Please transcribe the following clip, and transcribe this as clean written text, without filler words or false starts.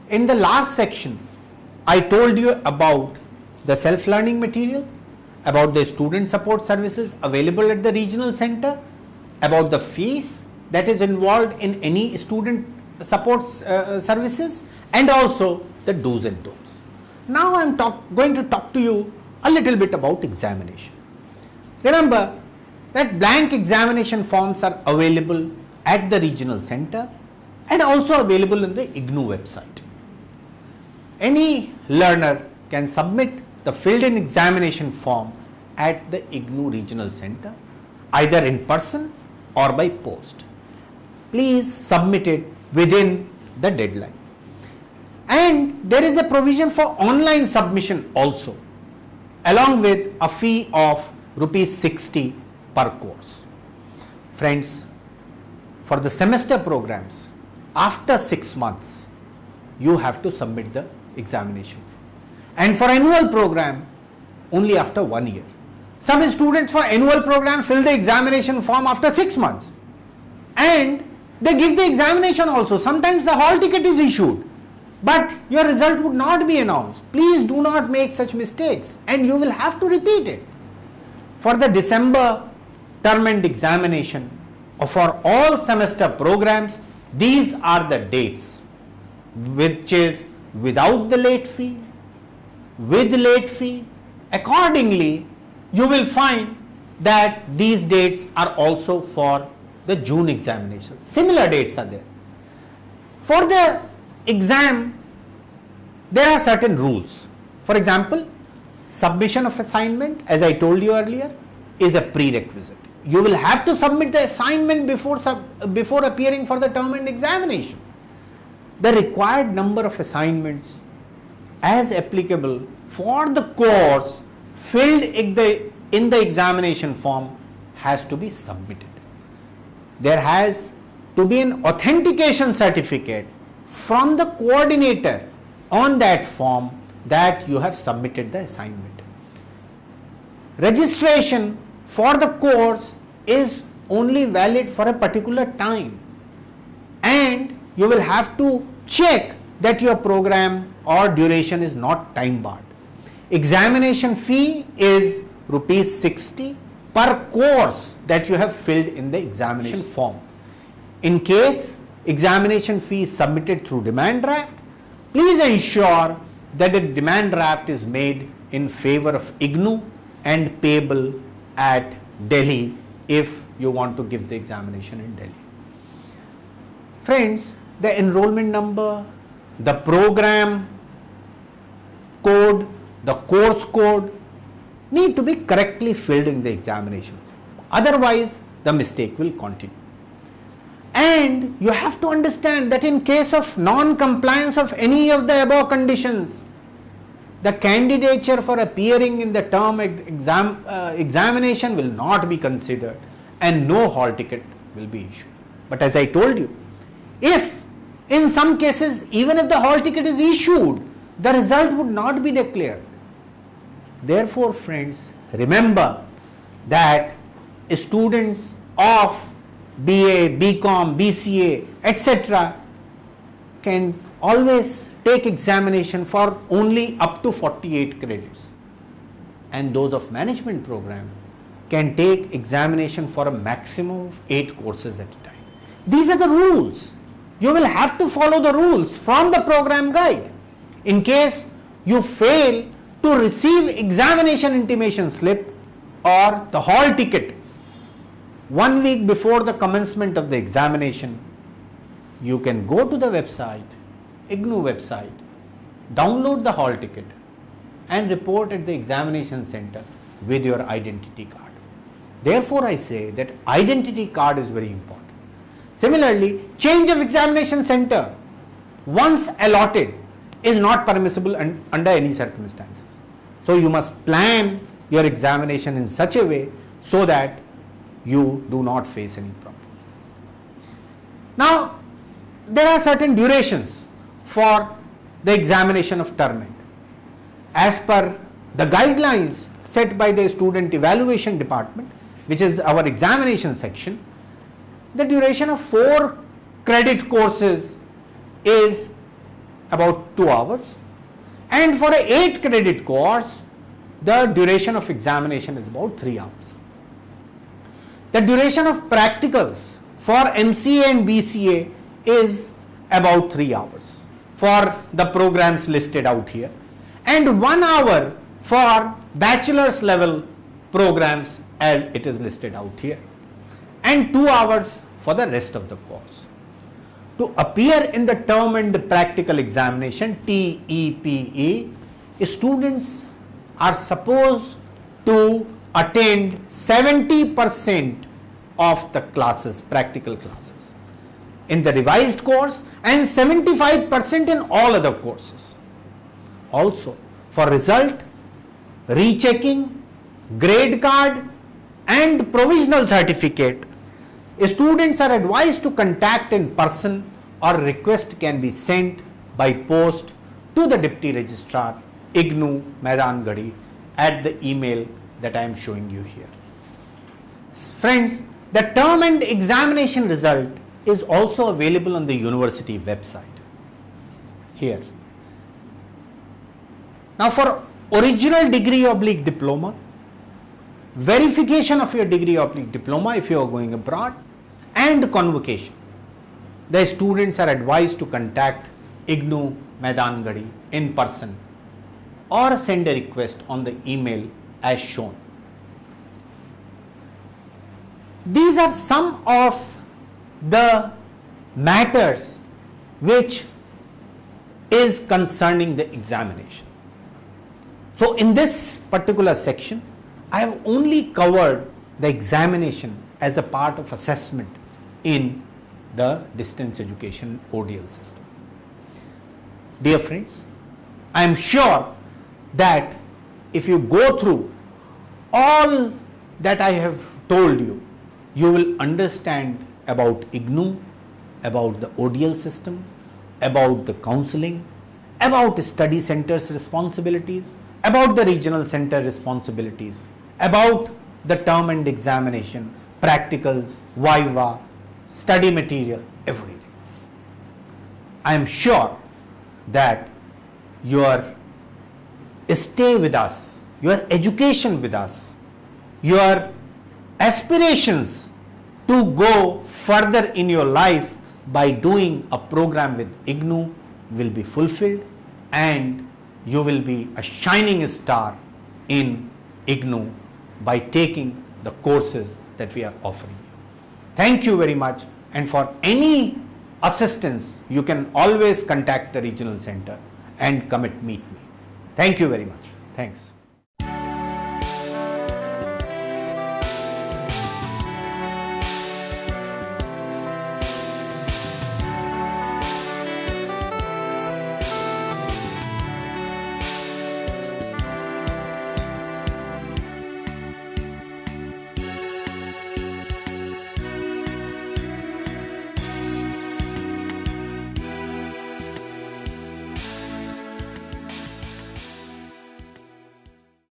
In the last section, I told you about the self-learning material, about the student support services available at the regional center, about the fees that is involved in any student support services, and also the do's and don'ts. Now I am going to talk to you a little bit about examination. Remember that blank examination forms are available at the regional center and also available on the IGNOU website. Any learner can submit the filled in examination form at the IGNOU regional center either in person or by post. Please submit it within the deadline. And there is a provision for online submission also, along with a fee of ₹60 per course. Friends, for the semester programs, after 6 months, you have to submit the examination form. And for annual program, only after 1 year. Some students for annual program fill the examination form after 6 months. And they give the examination also. Sometimes the hall ticket is issued, but your result would not be announced. Please do not make such mistakes and you will have to repeat it. For the December term end examination or for all semester programs, these are the dates, which is without the late fee, with late fee. Accordingly, you will find that these dates are also for the June examinations. Similar dates are there. For the exam, there are certain rules. For example, submission of assignment, as I told you earlier, is a prerequisite. You will have to submit the assignment before appearing for the term end examination. The required number of assignments as applicable for the course filled in the examination form has to be submitted. There has to be an authentication certificate from the coordinator on that form that you have submitted the assignment. Registration for the course is only valid for a particular time, and you will have to check that your program or duration is not time barred. Examination fee is ₹60 per course that you have filled in the examination form. In case examination fee is submitted through demand draft, please ensure that the demand draft is made in favor of IGNOU and payable at Delhi if you want to give the examination in Delhi. Friends, the enrollment number, the program code, the course code need to be correctly filled in the examination form. Otherwise, the mistake will continue. And you have to understand that in case of non-compliance of any of the above conditions, the candidature for appearing in the term examination will not be considered and no hall ticket will be issued. But as I told you, if in some cases even if the hall ticket is issued, the result would not be declared. Therefore, friends, remember that students of BA, BCom, BCA, etc. can always take examination for only up to 48 credits, and those of management program can take examination for a maximum of 8 courses at a time. These are the rules. You will have to follow the rules from the program guide. In case you fail to receive examination intimation slip or the hall ticket 1 week before the commencement of the examination, you can go to the website, IGNOU website, download the hall ticket and report at the examination center with your identity card. Therefore, I say that identity card is very important. Similarly, change of examination center once allotted is not permissible under any circumstances. So you must plan your examination in such a way so that you do not face any problem. Now, there are certain durations for the examination of term end. As per the guidelines set by the student evaluation department, which is our examination section, the duration of 4 credit courses is about 2 hours, and for a 8 credit course, the duration of examination is about 3 hours. The duration of practicals for MCA and BCA is about 3 hours for the programs listed out here, and 1 hour for bachelor's level programs as it is listed out here, and 2 hours for the rest of the course. To appear in the term and practical examination TEPE, students are supposed to attend 70% of the classes, practical classes, in the revised course, and 75% in all other courses. Also, for result, rechecking, grade card and provisional certificate, students are advised to contact in person, or request can be sent by post to the Deputy Registrar, IGNOU, Maidangarhi, at the email that I am showing you here. Friends, the term and examination result is also available on the university website here. Now, for original degree/diploma, verification of your degree/diploma if you are going abroad, and convocation, the students are advised to contact IGNOU, Maidangarhi in person, or send a request on the email as shown. These are some of the matters which is concerning the examination. So in this particular section, I have only covered the examination as a part of assessment in the distance education ODL system. Dear friends, I am sure that if you go through all that I have told you, you will understand about IGNOU, about the ODL system, about the counseling, about study centers responsibilities, about the regional center responsibilities, about the term and examination, practicals, viva, study material, everything. I am sure that your stay with us, your education with us, your aspirations to go further in your life by doing a program with IGNOU will be fulfilled, and you will be a shining star in IGNOU by taking the courses that we are offering you. Thank you very much, and for any assistance you can always contact the regional center and come and meet me. Thank you very much. Thanks.